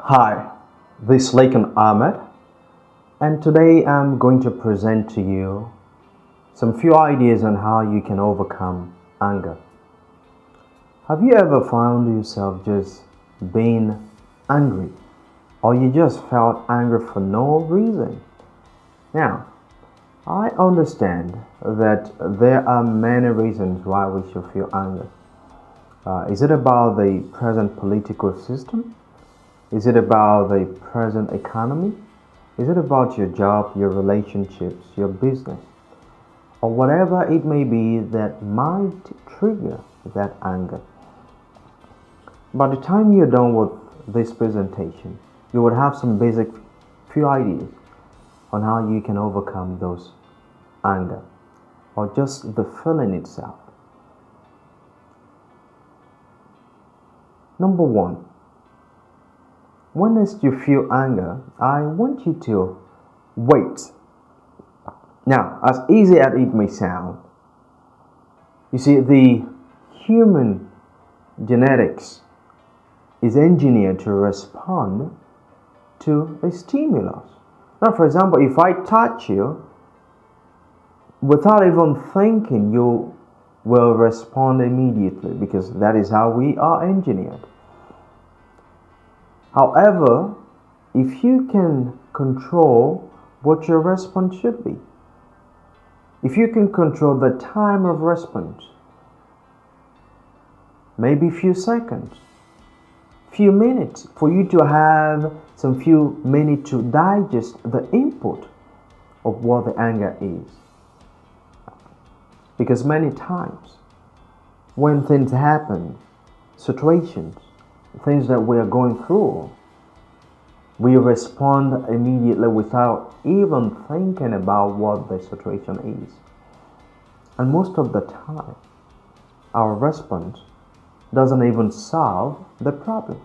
Hi, this is Lekan and today I'm going to present to you some few ideas on how you can overcome anger. Have you ever found yourself just being angry, or you just felt angry for no reason? Now, I understand that there are many reasons why we should feel anger. Is it about the present political system? Is it about the present economy? Is it about your job, your relationships, your business, or whatever it may be that might trigger that anger? By the time you're done with this presentation, you would have some basic few ideas on how you can overcome those anger or just the feeling itself. Number one, when you feel anger, I want you to wait. Now, as easy as it may sound, you see, the human genetics is engineered to respond to a stimulus. Now, for example, if I touch you, without even thinking, you will respond immediately because that is how we are engineered. However, if you can control what your response should be, if you can control the time of response, maybe few seconds, few minutes, for you to have some few minutes to digest the input of what the anger is. Because many times when things happen, situations, things that we are going through, we respond immediately without even thinking about what the situation is. And most of the time, our response doesn't even solve the problem.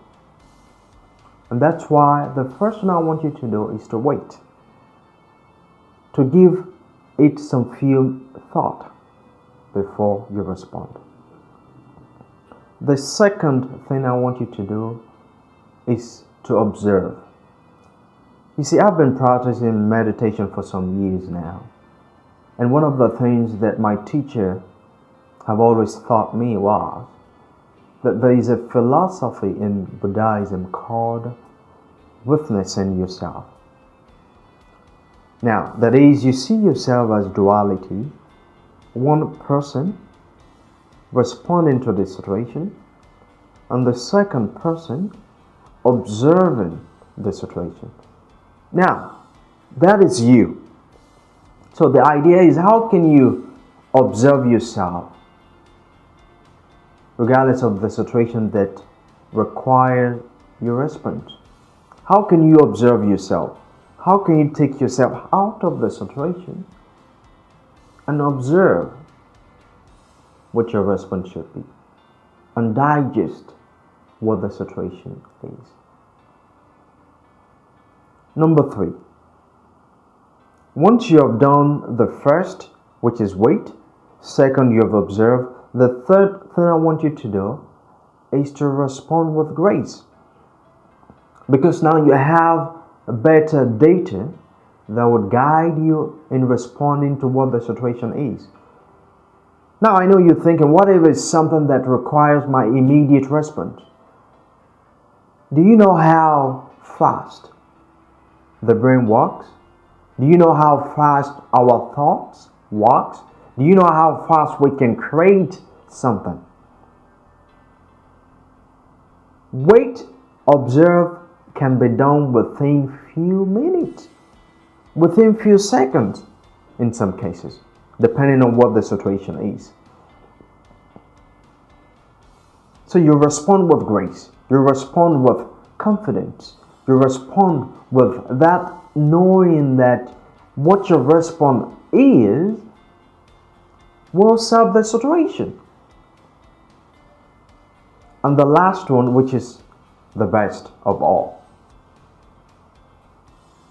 And that's why the first thing I want you to do is to wait, to give it some few thought before you respond. The second thing I want you to do is to observe. You see, I've been practicing meditation for some years now. And one of the things that my teacher have always taught me was that there is a philosophy in Buddhism called witnessing yourself. Now, that is, you see yourself as duality, one person responding to the situation, and the second person observing the situation. Now, that is you. So the idea is, how can you observe yourself regardless of the situation that requires your response? How can you observe yourself? How can you take yourself out of the situation and observe what your response should be and digest what the situation is? Number three, once you have done the first, which is wait, second, you have observed, the third thing I want you to do is to respond with grace. Because now you have better data that would guide you in responding to what the situation is. Now, I know you're thinking, what if it's something that requires my immediate response? Do you know how fast the brain works? Do you know how fast our thoughts works? Do you know how fast we can create something? Wait, observe can be done within few minutes, within few seconds in some cases, depending on what the situation is. So you respond with grace, you respond with confidence, you respond with that knowing that what your response is will solve the situation. And the last one, which is the best of all,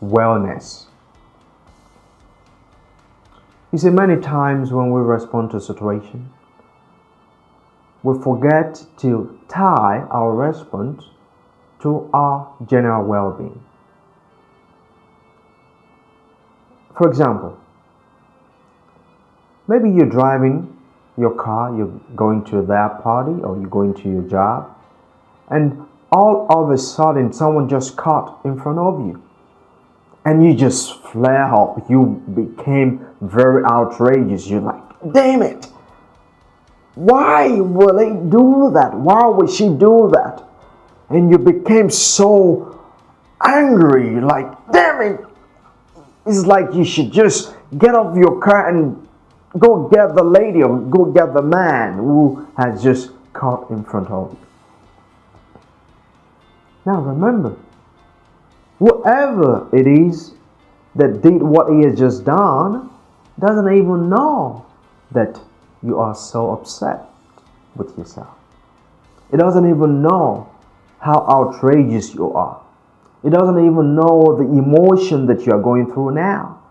wellness. You see, many times when we respond to a situation, we forget to tie our response to to our general well-being. For example, maybe you're driving your car, you're going to that party or you're going to your job, and all of a sudden someone just cut in front of you and you just flare up. You became very outrageous. You're like, damn it, why will they do that? Why would she do that? And you became so angry, like, damn it. It's like you should just get off your car and go get the lady or go get the man who has just caught in front of you. Now remember, whoever it is that did what he has just done doesn't even know that you are so upset with yourself. It doesn't even know how outrageous you are. It doesn't even know the emotion that you are going through now.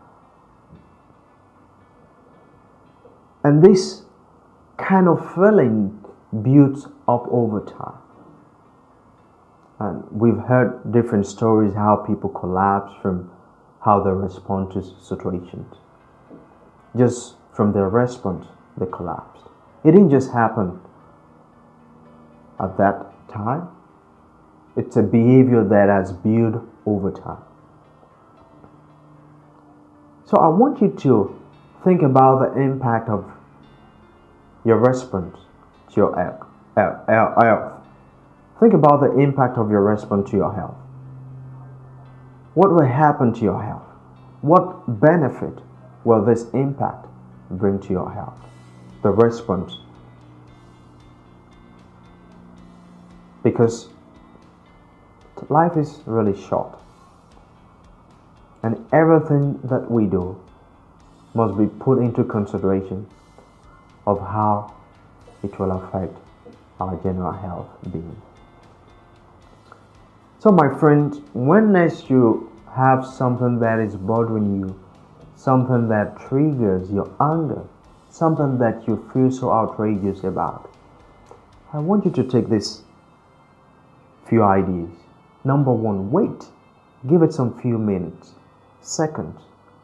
And this kind of feeling builds up over time. And we've heard different stories how people collapse from how they respond to situations. Just from their response, they collapsed. It didn't just happen at that time. It's a behavior that has built over time. So I want you to think about the impact of your response to your health. Think about the impact of your response to your health. What will happen to your health? What benefit will this impact bring to your health? The response. Because life is really short. And everything that we do must be put into consideration of how it will affect our general health being. So my friends, when next you have something that is bothering you, something that triggers your anger, something that you feel so outrageous about, I want you to take these few ideas. Number one, wait. Give it some few minutes, seconds,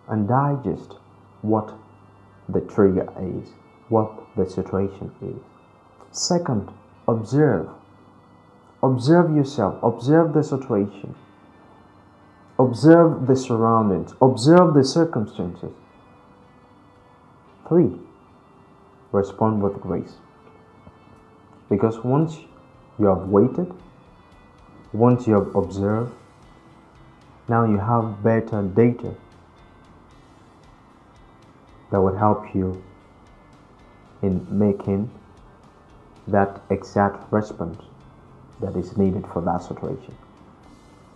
and digest what the trigger is, what the situation is. Second, observe. Observe yourself. Observe the situation. Observe the surroundings. Observe the circumstances. 3, respond with grace. Because once you have waited, once you have observed, now you have better data that would help you in making that exact response that is needed for that situation.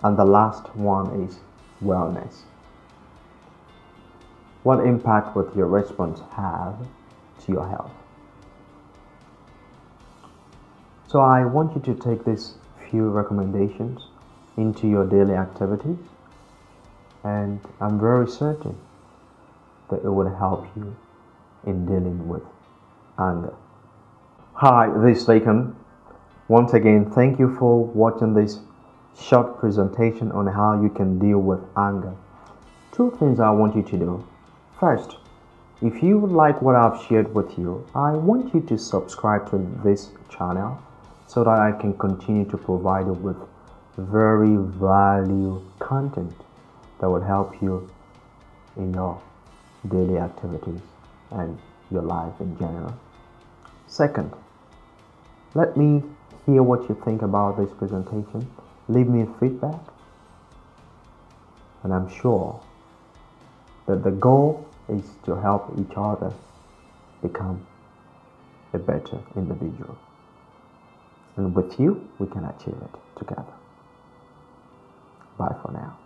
And the last one is wellness. What impact would your response have to your health? So I want you to take these few recommendations into your daily activities, and I'm very certain that it will help you in dealing with anger. Hi, this is Lekan. Once again, thank you for watching this short presentation on how you can deal with anger. 2 things I want you to do. First, if you like what I've shared with you, I want you to subscribe to this channel so that I can continue to provide you with very valuable content that would help you in your daily activities and your life in general. Second, let me hear what you think about this presentation. Leave me feedback, and I'm sure that the goal is to help each other become a better individual. And with you, we can achieve it together. Bye for now.